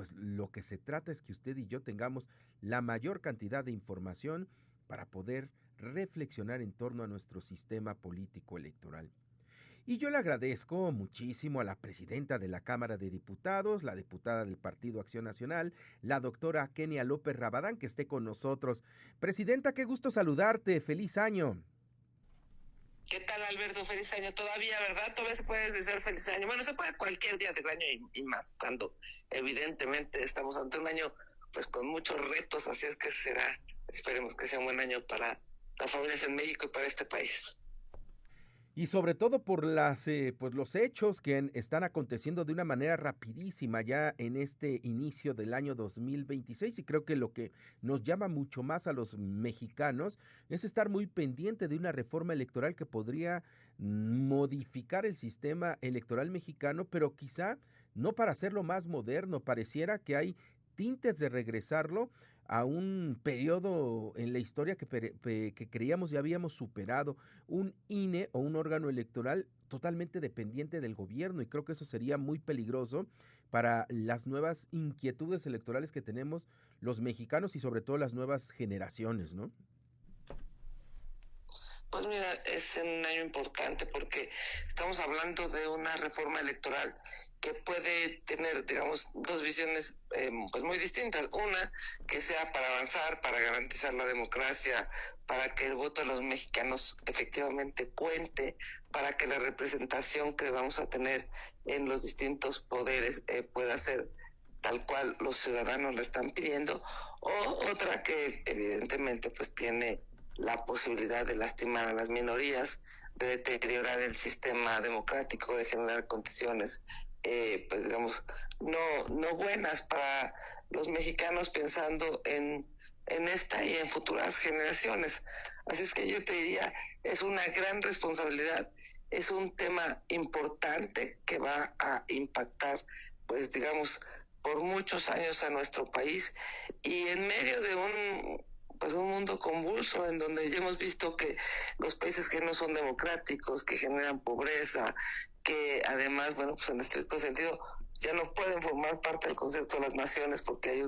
pues lo que se trata es que usted y yo tengamos la mayor cantidad de información para poder reflexionar en torno a nuestro sistema político electoral. Y yo le agradezco muchísimo a la presidenta de la Cámara de Diputados, la diputada del Partido Acción Nacional, la doctora Kenia López Rabadán, que esté con nosotros. Presidenta, qué gusto saludarte. Feliz año. ¿Qué tal, Alberto? Feliz año todavía, ¿verdad? Todavía se puede desear feliz año. Bueno, se puede cualquier día del año y más, cuando evidentemente estamos ante un año pues con muchos retos, así es que será, esperemos que sea un buen año para las familias en México y para este país. Y sobre todo por pues los hechos que están aconteciendo de una manera rapidísima ya en este inicio del año 2026 y creo que lo que nos llama mucho más a los mexicanos es estar muy pendiente de una reforma electoral que podría modificar el sistema electoral mexicano, pero quizá no para hacerlo más moderno, pareciera que hay tintes de regresarlo a un periodo en la historia que creíamos ya habíamos superado, un INE o un órgano electoral totalmente dependiente del gobierno, y creo que eso sería muy peligroso para las nuevas inquietudes electorales que tenemos los mexicanos y sobre todo las nuevas generaciones, ¿no? Pues mira, es un año importante porque estamos hablando de una reforma electoral que puede tener, digamos, dos visiones pues muy distintas. Una, que sea para avanzar, para garantizar la democracia, para que el voto de los mexicanos efectivamente cuente, para que la representación que vamos a tener en los distintos poderes pueda ser tal cual los ciudadanos le están pidiendo, o otra que evidentemente pues tiene la posibilidad de lastimar a las minorías, de deteriorar el sistema democrático, de generar condiciones, pues digamos, no buenas para los mexicanos pensando en esta y en futuras generaciones. Así es que yo te diría, es una gran responsabilidad, es un tema importante que va a impactar, pues digamos, por muchos años a nuestro país y en medio de un mundo convulso en donde ya hemos visto que los países que no son democráticos, que generan pobreza, que además, bueno, pues en estricto sentido ya no pueden formar parte del concepto de las naciones porque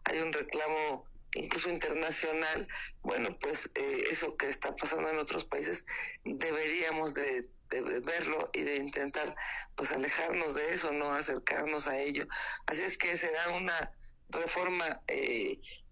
hay un reclamo incluso internacional. Bueno, pues eso que está pasando en otros países deberíamos de verlo y de intentar pues alejarnos de eso, no acercarnos a ello. Así es que será una reforma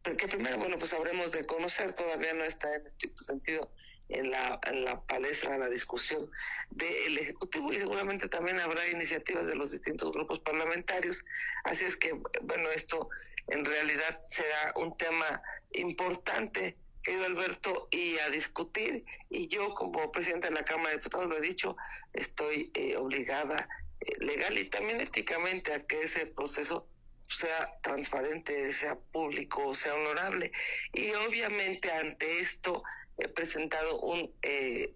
porque primero, bueno, pues habremos de conocer, todavía no está en estricto sentido en la palestra, en la discusión del Ejecutivo y seguramente también habrá iniciativas de los distintos grupos parlamentarios. Así es que, bueno, esto en realidad será un tema importante, querido Alberto, y a discutir. Y yo, como presidente de la Cámara de Diputados, lo he dicho, estoy obligada legal y también éticamente a que ese proceso sea transparente, sea público, sea honorable. Y obviamente ante esto he presentado un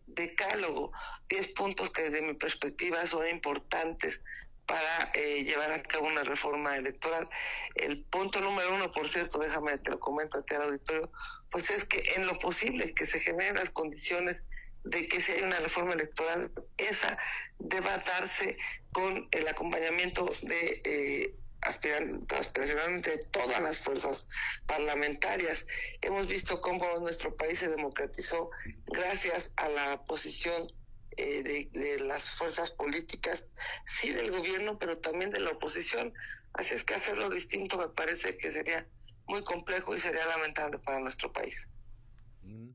decálogo, 10 puntos que desde mi perspectiva son importantes para llevar a cabo una reforma electoral. El punto número uno, por cierto, déjame te lo comento aquí al auditorio, pues es que en lo posible que se generen las condiciones de que si hay una reforma electoral, esa deba darse con el acompañamiento de aspiracionalmente de todas las fuerzas parlamentarias. Hemos visto cómo nuestro país se democratizó gracias a la posición de las fuerzas políticas, sí del gobierno, pero también de la oposición. Así es que hacerlo distinto me parece que sería muy complejo y sería lamentable para nuestro país. Mm.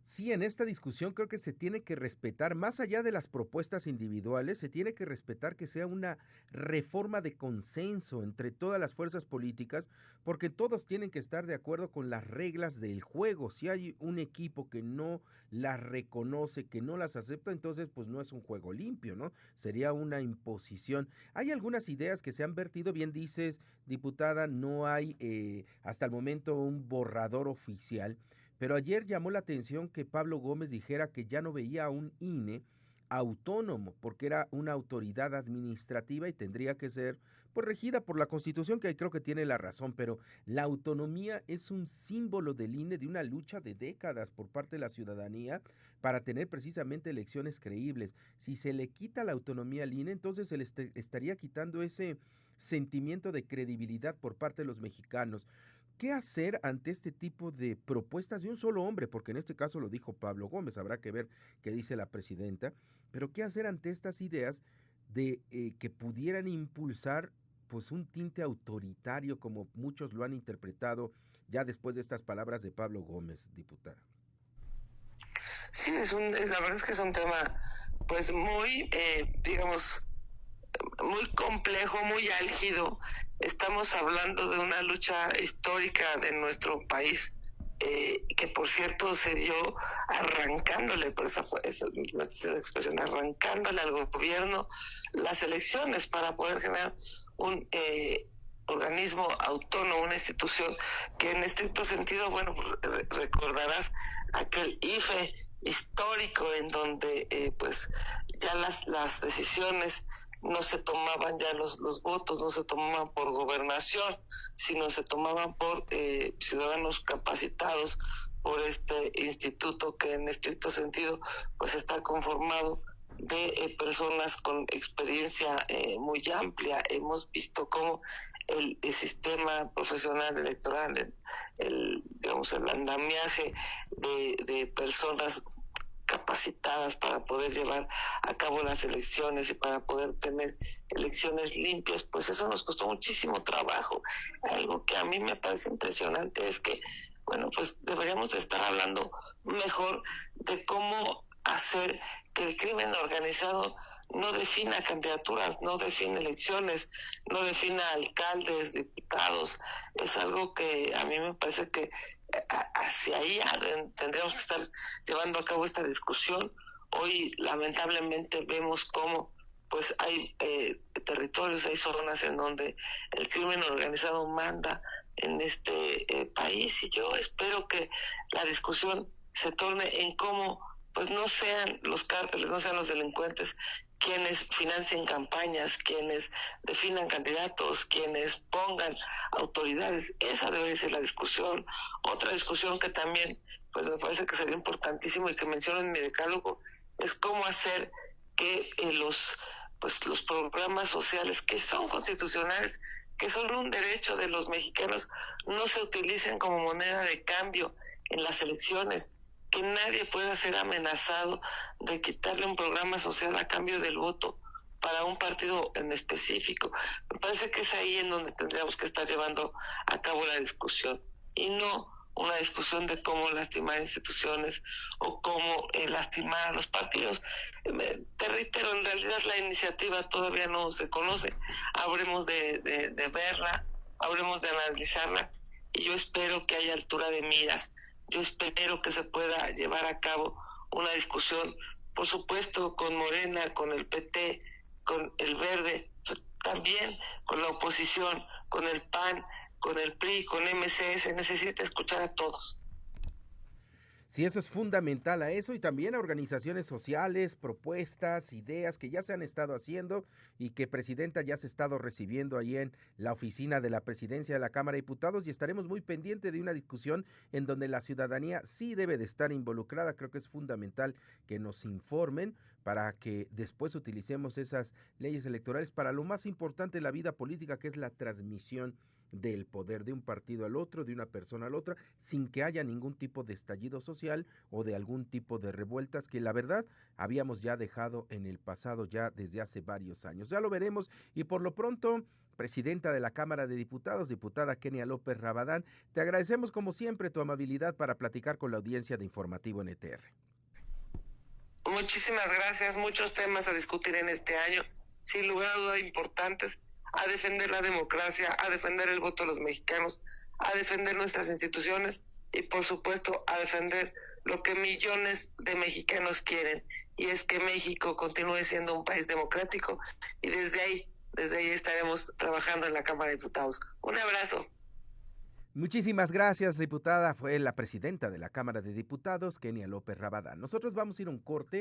Sí, en esta discusión creo que se tiene que respetar, más allá de las propuestas individuales, se tiene que respetar que sea una reforma de consenso entre todas las fuerzas políticas, porque todos tienen que estar de acuerdo con las reglas del juego. Si hay un equipo que no las reconoce, que no las acepta, entonces pues no es un juego limpio, ¿no? Sería una imposición. Hay algunas ideas que se han vertido, bien dices, diputada, no hay hasta el momento un borrador oficial, pero ayer llamó la atención que Pablo Gómez dijera que ya no veía a un INE autónomo, porque era una autoridad administrativa y tendría que ser pues, regida por la Constitución, que creo que tiene la razón, pero la autonomía es un símbolo del INE, de una lucha de décadas por parte de la ciudadanía para tener precisamente elecciones creíbles. Si se le quita la autonomía al INE, entonces se le estaría quitando sentimiento de credibilidad por parte de los mexicanos. ¿Qué hacer ante este tipo de propuestas de un solo hombre? Porque en este caso lo dijo Pablo Gómez, habrá que ver qué dice la presidenta, pero ¿qué hacer ante estas ideas de que pudieran impulsar pues un tinte autoritario como muchos lo han interpretado ya después de estas palabras de Pablo Gómez, diputada? Sí, la verdad es que es un tema pues muy, digamos, muy complejo, muy álgido. Estamos hablando de una lucha histórica de nuestro país, que por cierto se dio arrancándole, por esa expresión, arrancándole al gobierno las elecciones para poder generar un organismo autónomo, una institución que en estricto sentido, bueno, recordarás aquel IFE histórico en donde pues ya las decisiones no se tomaban, ya los votos no se tomaban por gobernación, sino se tomaban por ciudadanos capacitados por este instituto que en estricto sentido pues está conformado de personas con experiencia muy amplia. Hemos visto cómo el sistema profesional electoral, digamos, el andamiaje de personas capacitadas para poder llevar a cabo las elecciones y para poder tener elecciones limpias, pues eso nos costó muchísimo trabajo. Algo que a mí me parece impresionante es que, bueno, pues deberíamos estar hablando mejor de cómo hacer que el crimen organizado no defina candidaturas, no define elecciones, no defina alcaldes, diputados. Es algo que a mí me parece que hacia ahí tendríamos que estar llevando a cabo esta discusión. Hoy lamentablemente vemos cómo pues hay territorios, hay zonas en donde el crimen organizado manda en este país, y yo espero que la discusión se torne en cómo pues no sean los cárteles, no sean los delincuentes quienes financien campañas, quienes definan candidatos, quienes pongan autoridades. Esa debe ser la discusión. Otra discusión que también pues me parece que sería importantísimo y que menciono en mi decálogo es cómo hacer que los programas sociales que son constitucionales, que son un derecho de los mexicanos, no se utilicen como moneda de cambio en las elecciones, que nadie pueda ser amenazado de quitarle un programa social a cambio del voto para un partido en específico. Me parece que es ahí en donde tendríamos que estar llevando a cabo la discusión, y no una discusión de cómo lastimar instituciones o cómo lastimar a los partidos. Te reitero, en realidad la iniciativa todavía no se conoce. Habremos de verla, habremos de analizarla, y yo espero que haya altura de miras. Yo espero que se pueda llevar a cabo una discusión, por supuesto, con Morena, con el PT, con el Verde, también con la oposición, con el PAN, con el PRI, con MC. Se necesita escuchar a todos. Sí, eso es fundamental, a eso y también a organizaciones sociales, propuestas, ideas que ya se han estado haciendo y que Presidenta ya se ha estado recibiendo ahí en la oficina de la Presidencia de la Cámara de Diputados, y estaremos muy pendientes de una discusión en donde la ciudadanía sí debe de estar involucrada. Creo que es fundamental que nos informen para que después utilicemos esas leyes electorales para lo más importante de la vida política, que es la transmisión del poder de un partido al otro, de una persona a la otra, sin que haya ningún tipo de estallido social o de algún tipo de revueltas que la verdad habíamos ya dejado en el pasado ya desde hace varios años. Ya lo veremos, y por lo pronto, Presidenta de la Cámara de Diputados, diputada Kenia López Rabadán, te agradecemos como siempre tu amabilidad para platicar con la audiencia de Informativo NTR. Muchísimas gracias, muchos temas a discutir en este año, sin lugar a duda importantes, a defender la democracia, a defender el voto de los mexicanos, a defender nuestras instituciones y por supuesto a defender lo que millones de mexicanos quieren, y es que México continúe siendo un país democrático, y desde ahí estaremos trabajando en la Cámara de Diputados. Un abrazo. Muchísimas gracias, diputada. Fue la presidenta de la Cámara de Diputados, Kenia López Rabadán. Nosotros vamos a ir a un corte